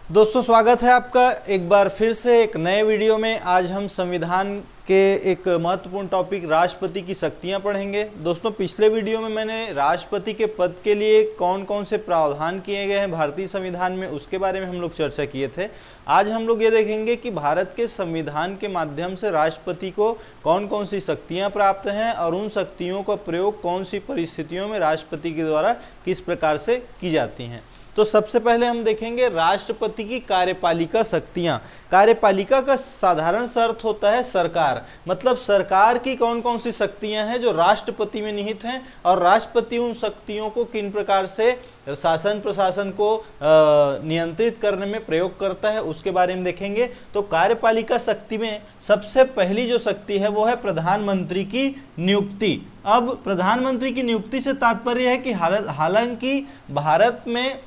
दोस्तों स्वागत है आपका एक बार फिर से एक नए वीडियो में। आज हम संविधान के एक महत्वपूर्ण टॉपिक राष्ट्रपति की शक्तियां पढ़ेंगे। दोस्तों पिछले वीडियो में मैंने राष्ट्रपति के पद के लिए कौन कौन से प्रावधान किए गए हैं भारतीय संविधान में, उसके बारे में हम लोग चर्चा किए थे। आज हम लोग ये देखेंगे कि भारत के संविधान के माध्यम से राष्ट्रपति को कौन कौन सी शक्तियाँ प्राप्त हैं और उन शक्तियों का प्रयोग कौन सी परिस्थितियों में राष्ट्रपति के द्वारा किस प्रकार से की जाती हैं। तो सबसे पहले हम देखेंगे राष्ट्रपति की कार्यपालिका शक्तियां। कार्यपालिका का साधारण सा अर्थ होता है सरकार, मतलब सरकार की कौन कौन सी शक्तियां हैं जो राष्ट्रपति में निहित हैं और राष्ट्रपति उन शक्तियों को किन प्रकार से शासन प्रशासन को नियंत्रित करने में प्रयोग करता है, उसके बारे में देखेंगे। तो कार्यपालिका शक्ति में सबसे पहली जो शक्ति है वो है प्रधानमंत्री की नियुक्ति। अब प्रधानमंत्री की नियुक्ति से तात्पर्य है कि हालांकि भारत में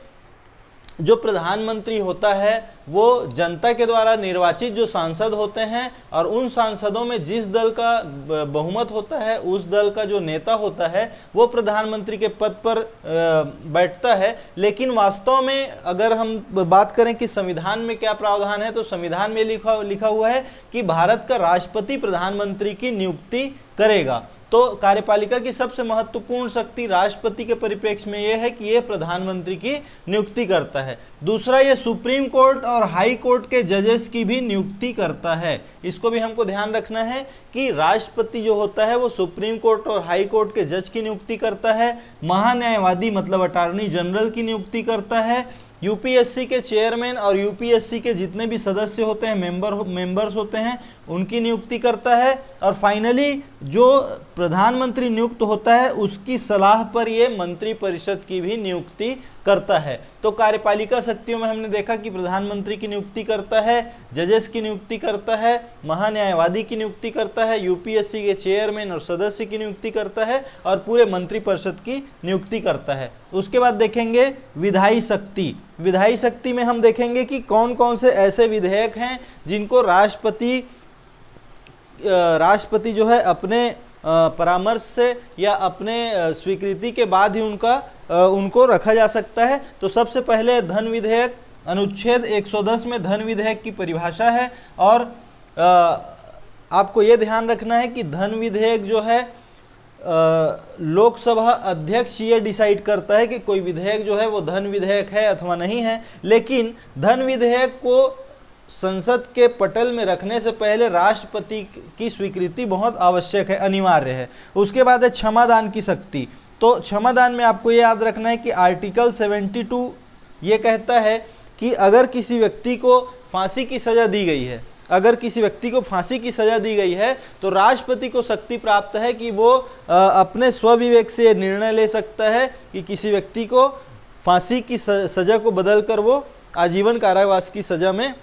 जो प्रधानमंत्री होता है वो जनता के द्वारा निर्वाचित जो सांसद होते हैं और उन सांसदों में जिस दल का बहुमत होता है उस दल का जो नेता होता है वो प्रधानमंत्री के पद पर बैठता है। लेकिन वास्तव में अगर हम बात करें कि संविधान में क्या प्रावधान है, तो संविधान में लिखा हुआ है कि भारत का राष्ट्रपति प्रधानमंत्री की नियुक्ति करेगा। तो कार्यपालिका की सबसे महत्वपूर्ण शक्ति राष्ट्रपति के परिप्रेक्ष्य में यह है कि यह प्रधानमंत्री की नियुक्ति करता है। दूसरा, यह सुप्रीम कोर्ट और हाई कोर्ट के जजेस की भी नियुक्ति करता है। इसको भी हमको ध्यान रखना है कि राष्ट्रपति जो होता है वो सुप्रीम कोर्ट और हाई कोर्ट के जज की नियुक्ति करता है, महान्यायवादी मतलब अटॉर्नी जनरल की नियुक्ति करता है, यूपीएससी के चेयरमैन और यूपीएससी के जितने भी सदस्य होते हैं मेंबर्स होते हैं उनकी नियुक्ति करता है, और फाइनली जो प्रधानमंत्री नियुक्त होता है उसकी सलाह पर ये मंत्रिपरिषद की भी नियुक्ति करता है। तो कार्यपालिका शक्तियों में हमने देखा कि प्रधानमंत्री की नियुक्ति करता है, जजेस की नियुक्ति करता है, महान्यायवादी की नियुक्ति करता है, यूपीएससी के चेयरमैन और सदस्य की नियुक्ति करता है और पूरे मंत्रिपरिषद की नियुक्ति करता है। उसके बाद देखेंगे विधायी शक्ति। विधायी शक्ति में हम देखेंगे कि कौन कौन से ऐसे विधेयक हैं जिनको राष्ट्रपति जो है अपने परामर्श से या अपने स्वीकृति के बाद ही उनको रखा जा सकता है। तो सबसे पहले धन विधेयक, अनुच्छेद 110 में धन विधेयक की परिभाषा है, और आपको ये ध्यान रखना है कि धन विधेयक जो है लोकसभा अध्यक्ष ये डिसाइड करता है कि कोई विधेयक जो है वो धन विधेयक है अथवा नहीं है। लेकिन धन विधेयक को संसद के पटल में रखने से पहले राष्ट्रपति की स्वीकृति बहुत आवश्यक है, अनिवार्य है। उसके बाद है क्षमादान की शक्ति। तो क्षमादान में आपको ये याद रखना है कि आर्टिकल 72 ये कहता है कि अगर किसी व्यक्ति को फांसी की सजा दी गई है, तो राष्ट्रपति को शक्ति प्राप्त है कि वो अपने स्वविवेक से निर्णय ले सकता है कि किसी व्यक्ति को फांसी की सजा को बदलकर वो आजीवन कारावास की सजा में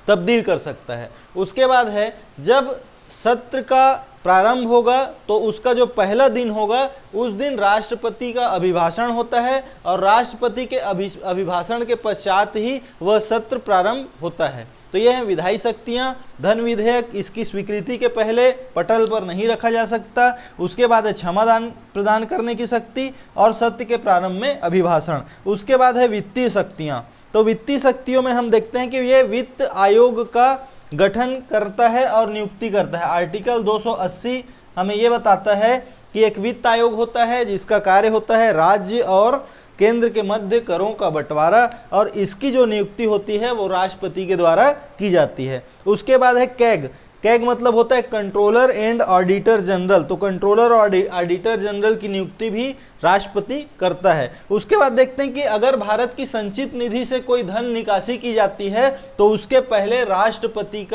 तब्दील कर सकता है। उसके बाद है जब सत्र का प्रारंभ होगा तो उसका जो पहला दिन होगा उस दिन राष्ट्रपति का अभिभाषण होता है, और राष्ट्रपति के अभिभाषण के पश्चात ही वह सत्र प्रारंभ होता है। तो यह है विधायी शक्तियाँ। धन विधेयक इसकी स्वीकृति के पहले पटल पर नहीं रखा जा सकता। उसके बाद है क्षमादान प्रदान करने की शक्ति और सत्र के प्रारंभ में अभिभाषण। उसके बाद है वित्तीय शक्तियाँ। तो वित्तीय शक्तियों में हम देखते हैं कि ये वित्त आयोग का गठन करता है और नियुक्ति करता है। आर्टिकल 280 हमें ये बताता है कि एक वित्त आयोग होता है जिसका कार्य होता है राज्य और केंद्र के मध्य करों का बंटवारा, और इसकी जो नियुक्ति होती है वो राष्ट्रपति के द्वारा की जाती है। उसके बाद है कैग। कैग मतलब होता है कंट्रोलर एंड ऑडिटर जनरल। तो कंट्रोलर और ऑडिटर जनरल की नियुक्ति भी राष्ट्रपति करता है। उसके बाद देखते हैं कि अगर भारत की संचित निधि से कोई धन निकासी की जाती है तो उसके पहले राष्ट्रपति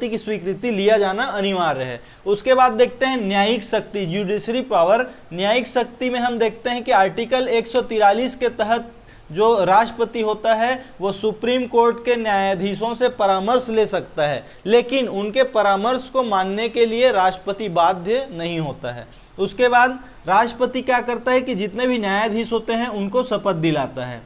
की स्वीकृति लिया जाना अनिवार्य है। उसके बाद देखते हैं न्यायिक शक्ति, जुडिशरी पावर। न्यायिक शक्ति में हम देखते हैं कि आर्टिकल 143 के तहत जो राष्ट्रपति होता है वो सुप्रीम कोर्ट के न्यायाधीशों से परामर्श ले सकता है, लेकिन उनके परामर्श को मानने के लिए राष्ट्रपति बाध्य नहीं होता है। उसके बाद राष्ट्रपति क्या करता है कि जितने भी न्यायाधीश होते हैं उनको शपथ दिलाता है।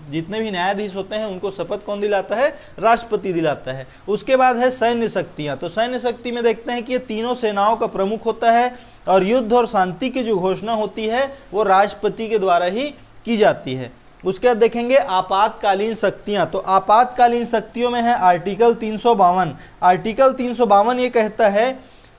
उनको शपथ कौन दिलाता है? राष्ट्रपति दिलाता है। उसके बाद है सैन्य शक्तियाँ। तो सैन्य शक्ति में देखते हैं कि ये तीनों सेनाओं का प्रमुख होता है और युद्ध और शांति की जो घोषणा होती है वो राष्ट्रपति के द्वारा ही की जाती है। उसके बाद देखेंगे आपातकालीन शक्तियां। तो आपातकालीन शक्तियों में है आर्टिकल 352। आर्टिकल 352 ये कहता है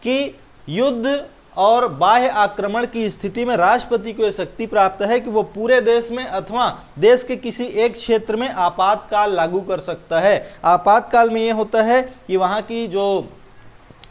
कि युद्ध और बाह्य आक्रमण की स्थिति में राष्ट्रपति को यह शक्ति प्राप्त है कि वो पूरे देश में अथवा देश के किसी एक क्षेत्र में आपातकाल लागू कर सकता है। आपातकाल में ये होता है कि वहाँ की जो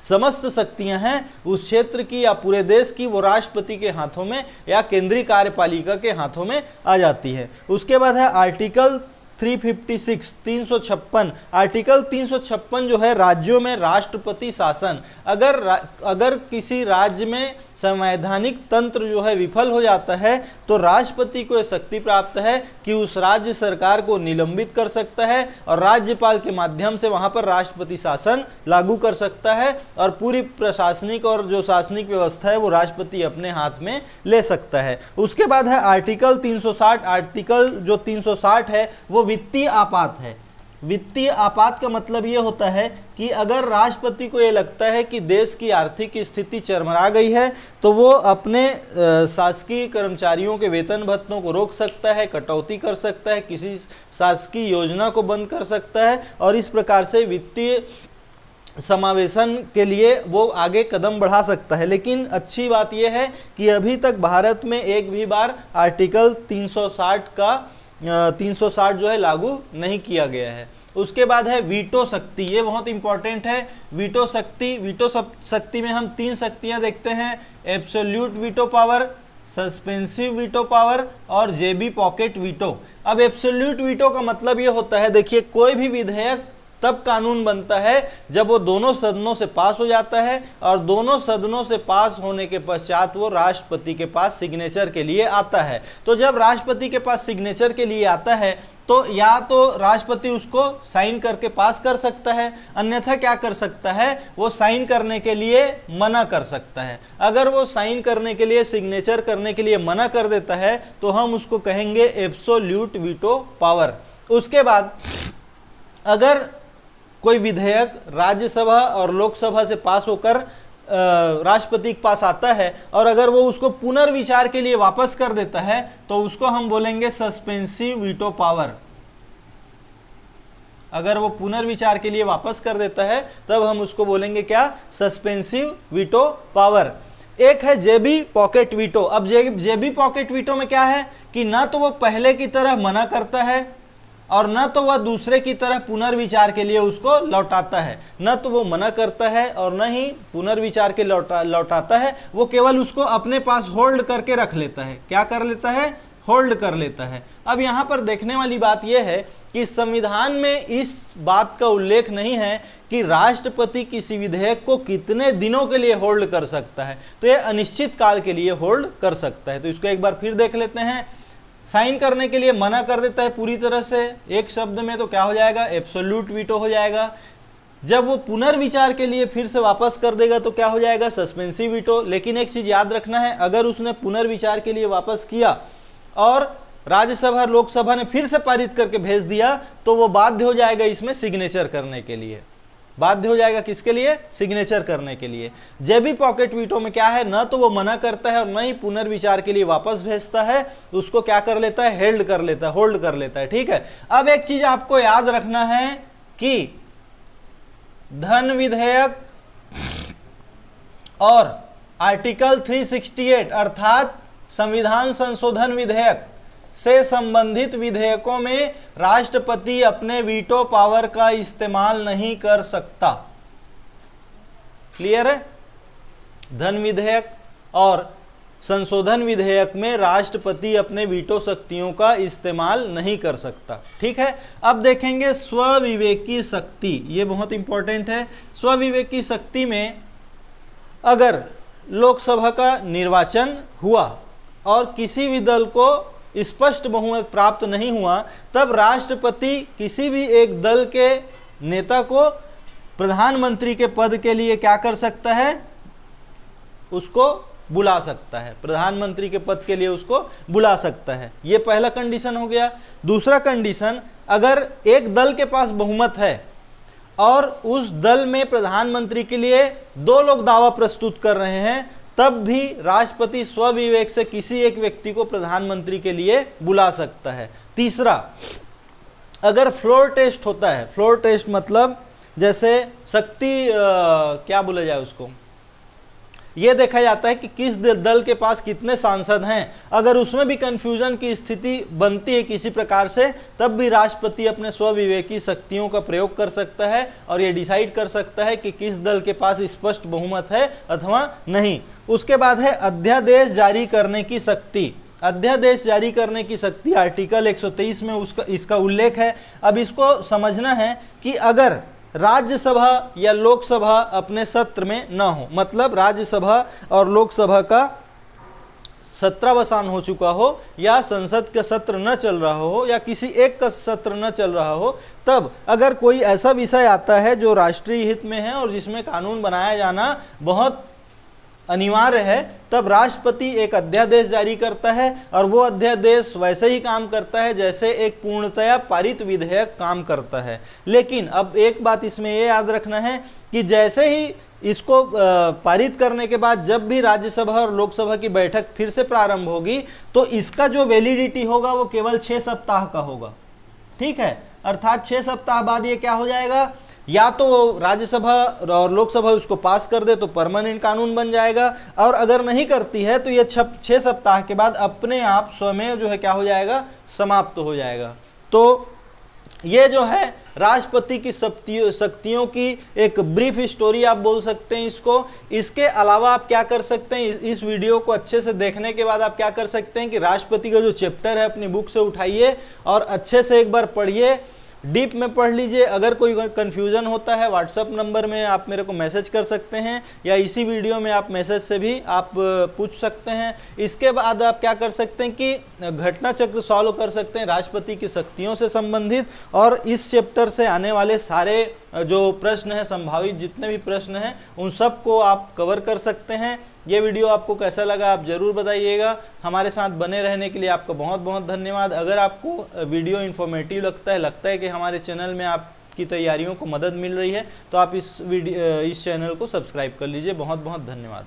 समस्त शक्तियां हैं उस क्षेत्र की या पूरे देश की, वो राष्ट्रपति के हाथों में या केंद्रीय कार्यपालिका के हाथों में आ जाती है। उसके बाद है आर्टिकल 356 356। आर्टिकल 356 जो है राज्यों में राष्ट्रपति शासन। अगर किसी राज्य में संवैधानिक तंत्र जो है विफल हो जाता है तो राष्ट्रपति को यह शक्ति प्राप्त है कि उस राज्य सरकार को निलंबित कर सकता है और राज्यपाल के माध्यम से वहां पर राष्ट्रपति शासन लागू कर सकता है और पूरी प्रशासनिक और जो शासनिक व्यवस्था है वो राष्ट्रपति अपने हाथ में ले सकता है। उसके बाद है आर्टिकल 360। आर्टिकल जो 360 है वो वित्तीय आपात है। वित्तीय आपात का मतलब ये होता है कि अगर राष्ट्रपति को ये लगता है कि देश की आर्थिक स्थिति चरमरा गई है तो वो अपने शासकीय कर्मचारियों के वेतन भत्तों को रोक सकता है, कटौती कर सकता है, किसी शासकीय योजना को बंद कर सकता है और इस प्रकार से वित्तीय समावेशन के लिए वो आगे कदम बढ़ा सकता है। लेकिन अच्छी बात यह है कि अभी तक भारत में एक भी बार आर्टिकल 360 जो है लागू नहीं किया गया है। उसके बाद है वीटो शक्ति। ये बहुत इंपॉर्टेंट है। वीटो शक्ति में हम 3 शक्तियां देखते हैं, absolute veto power, suspensive veto power और जेबी पॉकेट वीटो। अब एब्सोल्यूट वीटो का मतलब ये होता है, देखिए कोई भी विधेयक तब कानून बनता है जब वो दोनों सदनों से पास हो जाता है और दोनों सदनों से पास होने के पश्चात वो राष्ट्रपति के पास सिग्नेचर के लिए आता है। तो जब राष्ट्रपति के पास सिग्नेचर के लिए आता है तो या तो राष्ट्रपति उसको साइन करके पास कर सकता है, अन्यथा क्या कर सकता है, वो साइन करने के लिए मना कर सकता है। अगर वो साइन करने के लिए, सिग्नेचर करने के लिए मना कर देता है तो हम उसको कहेंगे एब्सोल्यूट वीटो पावर। उसके बाद अगर कोई विधेयक राज्यसभा और लोकसभा से पास होकर राष्ट्रपति के पास आता है और अगर वो उसको पुनर्विचार के लिए वापस कर देता है तो उसको हम बोलेंगे सस्पेंसिव वीटो पावर। अगर वो पुनर्विचार के लिए वापस कर देता है तब हम उसको बोलेंगे क्या, सस्पेंसिव वीटो पावर। एक है जेबी पॉकेट वीटो। अब जेबी पॉकेट वीटो में क्या है कि ना तो वो पहले की तरह मना करता है और न तो वह दूसरे की तरह पुनर्विचार के लिए उसको लौटाता है। न तो वो मना करता है और न ही पुनर्विचार के लौटाता है, वो केवल उसको अपने पास होल्ड करके रख लेता है। क्या कर लेता है, होल्ड कर लेता है। अब यहाँ पर देखने वाली बात यह है कि संविधान में इस बात का उल्लेख नहीं है कि राष्ट्रपति किसी विधेयक को कितने दिनों के लिए होल्ड कर सकता है, तो यह अनिश्चित काल के लिए होल्ड कर सकता है। तो इसको एक बार फिर देख लेते हैं। साइन करने के लिए मना कर देता है पूरी तरह से, एक शब्द में, तो क्या हो जाएगा, एब्सोल्यूट वीटो हो जाएगा। जब वो पुनर्विचार के लिए फिर से वापस कर देगा तो क्या हो जाएगा, सस्पेंसिव वीटो। लेकिन एक चीज याद रखना है, अगर उसने पुनर्विचार के लिए वापस किया और राज्यसभा लोकसभा ने फिर से पारित करके भेज दिया तो वो बाध्य हो जाएगा इसमें सिग्नेचर करने के लिए। बाध्य हो जाएगा किसके लिए, सिग्नेचर करने के लिए। जेबी पॉकेट वीटो में क्या है, न तो वो मना करता है और न ही पुनर्विचार के लिए वापस भेजता है, उसको क्या कर लेता है, हेल्ड कर लेता है, होल्ड कर लेता है। ठीक है। अब एक चीज आपको याद रखना है कि धन विधेयक और आर्टिकल 368 अर्थात संविधान संशोधन विधेयक से संबंधित विधेयकों में राष्ट्रपति अपने वीटो पावर का इस्तेमाल नहीं कर सकता। क्लियर है। धन विधेयक और संशोधन विधेयक में राष्ट्रपति अपने वीटो शक्तियों का इस्तेमाल नहीं कर सकता। ठीक है। अब देखेंगे स्वविवेकी शक्ति। ये बहुत इंपॉर्टेंट है। स्वविवेकी शक्ति में अगर लोकसभा का निर्वाचन हुआ और किसी भी दल को स्पष्ट बहुमत प्राप्त नहीं हुआ, तब राष्ट्रपति किसी भी एक दल के नेता को प्रधानमंत्री के पद के लिए क्या कर सकता है, उसको बुला सकता है। प्रधानमंत्री के पद के लिए उसको बुला सकता है। ये पहला कंडीशन हो गया। दूसरा कंडीशन, अगर एक दल के पास बहुमत है और उस दल में प्रधानमंत्री के लिए 2 लोग दावा प्रस्तुत कर रहे हैं तब भी राष्ट्रपति स्वविवेक से किसी एक व्यक्ति को प्रधानमंत्री के लिए बुला सकता है। तीसरा, अगर फ्लोर टेस्ट होता है, फ्लोर टेस्ट मतलब जैसे शक्ति क्या बोला जाए उसको, ये देखा जाता है कि किस दल के पास कितने सांसद हैं, अगर उसमें भी कंफ्यूजन की स्थिति बनती है किसी प्रकार से, तब भी राष्ट्रपति अपने स्वविवेकी शक्तियों का प्रयोग कर सकता है और ये डिसाइड कर सकता है कि किस दल के पास स्पष्ट बहुमत है अथवा नहीं। उसके बाद है अध्यादेश जारी करने की शक्ति। अध्यादेश जारी करने की शक्ति आर्टिकल 123 में इसका उल्लेख है। अब इसको समझना है कि अगर राज्यसभा या लोकसभा अपने सत्र में न हो, मतलब राज्यसभा और लोकसभा का सत्रावसान हो चुका हो या संसद का सत्र न चल रहा हो या किसी एक का सत्र न चल रहा हो, तब अगर कोई ऐसा विषय आता है जो राष्ट्रीय हित में है और जिसमें कानून बनाया जाना बहुत अनिवार्य है, तब राष्ट्रपति एक अध्यादेश जारी करता है और वो अध्यादेश वैसे ही काम करता है जैसे एक पूर्णतया पारित विधेयक काम करता है। लेकिन अब एक बात इसमें ये याद रखना है कि जैसे ही इसको पारित करने के बाद जब भी राज्यसभा और लोकसभा की बैठक फिर से प्रारंभ होगी तो इसका जो वैलिडिटी होगा वो केवल 6 सप्ताह का होगा। ठीक है, अर्थात 6 सप्ताह बाद ये क्या हो जाएगा, या तो राज्यसभा और लोकसभा उसको पास कर दे तो परमानेंट कानून बन जाएगा, और अगर नहीं करती है तो ये 6 सप्ताह के बाद अपने आप स्वयं जो है क्या हो जाएगा, समाप्त हो जाएगा। तो ये जो है राष्ट्रपति की शक्तियों की एक ब्रीफ स्टोरी आप बोल सकते हैं इसको। इसके अलावा आप क्या कर सकते हैं, इस वीडियो को अच्छे से देखने के बाद आप क्या कर सकते हैं कि राष्ट्रपति का जो चैप्टर है अपनी बुक से उठाइए और अच्छे से एक बार पढ़िए, डीप में पढ़ लीजिए। अगर कोई कन्फ्यूज़न होता है व्हाट्सएप नंबर में आप मेरे को मैसेज कर सकते हैं या इसी वीडियो में आप मैसेज से भी आप पूछ सकते हैं। इसके बाद आप क्या कर सकते हैं कि घटना चक्र सॉल्व कर सकते हैं राष्ट्रपति की शक्तियों से संबंधित, और इस चैप्टर से आने वाले सारे जो प्रश्न हैं, संभावित जितने भी प्रश्न हैं, उन सब को आप कवर कर सकते हैं। ये वीडियो आपको कैसा लगा आप ज़रूर बताइएगा। हमारे साथ बने रहने के लिए आपका बहुत बहुत धन्यवाद। अगर आपको वीडियो इन्फॉर्मेटिव लगता है कि हमारे चैनल में आपकी तैयारियों को मदद मिल रही है तो आप इस चैनल को सब्सक्राइब कर लीजिए। बहुत बहुत धन्यवाद।